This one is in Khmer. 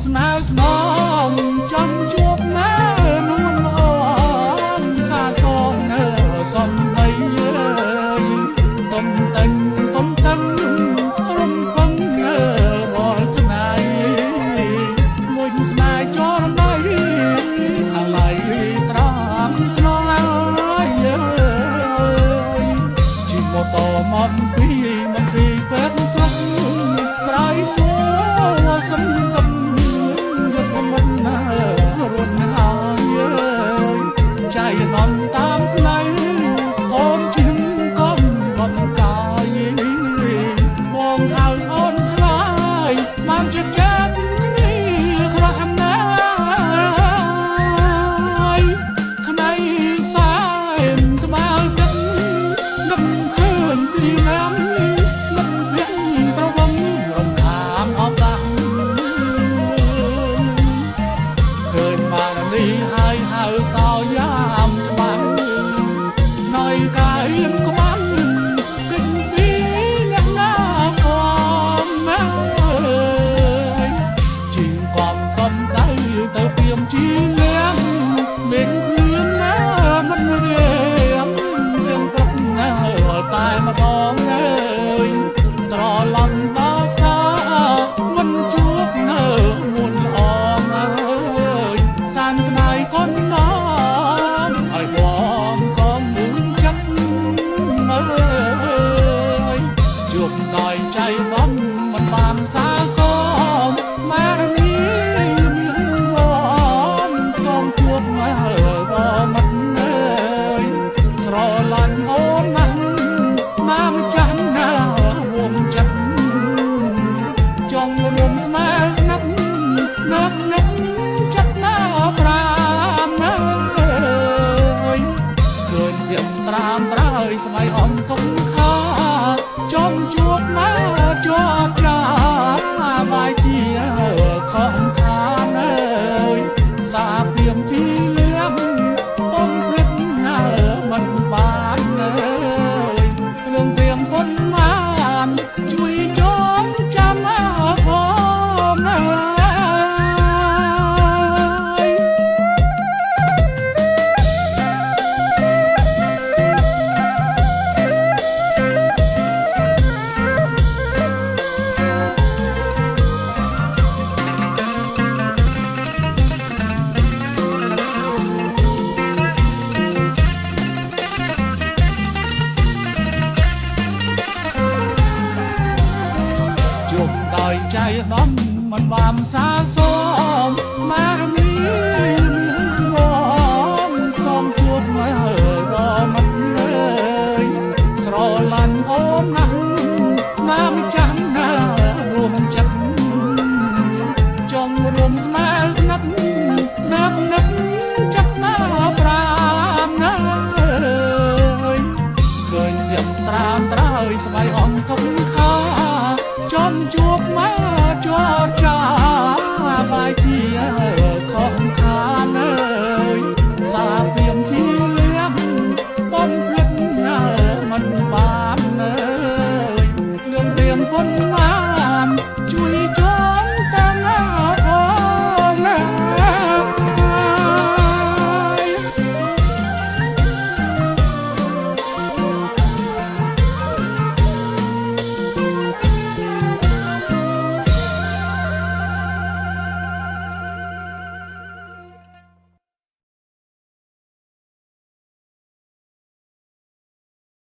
ស្នេហ៍ស្នងចង់ជួបណានួនអនសាសងនៅសំដីទុំតែងរំពឹងបលឆ្នៃមួយស្នេហ៍ចរណៃអាឡ័យត្រង់ឆ្លងហើយជីវតមកពីពេទ្យស្រុកក្រៃសួរសំកំយកមិនណារត់ហើយចៃនំតាមផ្លូវអូនជិះកុំបំកាយបងឲ្យអូនខ្លាយបានជាចិត្តគ្នាខ្លះណាស់ថ្មីសែនត្បាល់ទឹកនឹកឃើញពីណាំហើយហៅសោយាមច្បាស់ណយកាយក្បាំគិតពីអ្នកណាកំណាជីងកំសំដៅទៅព្រាមជីលៀងមានព្រាមណាមិនរៀងរឿងព្រឹកណាតែម្ដងត្រឡំដល់សាមិនជួបនៅមុនអមសានស្នេហ៍កូនน้องឲ្យបងក៏មិនចិត្តជួបដោយចៃបងមិនបានសាសងម៉ែនេះមានបងសូមជួបមកមិនស្រឡាញ់អូនណាស់ណាមិនចាស់ណាវងចិត្តចង់រួមស្នេហ៍ស្និទ្ធនឹកចិត្តណាប្រាំឃើញទៀមត្រាមត្រើយស្មៃអំទុំខាចង់ជួបណាជាប់ចាបាយជាខំខានសាព្រាមទីលៀមអំភ្លេចណាមិនបានរឿងព្រាមពុនបានជួយចងចាំផងណាជួបដោយចៃដំមិនបានសាសងម៉ែនេះមានបងសូមជួបមករមិនស្រឡាញ់អូនណាស់ណាមិនចាស់ណារួមចិត្តចង់រួមស្នេហ៍ស្និទ្ធណាប់ចិត្តណាប្រាំណាឃើញទៀមត្រាមត្រើយស្បៃអំទុំ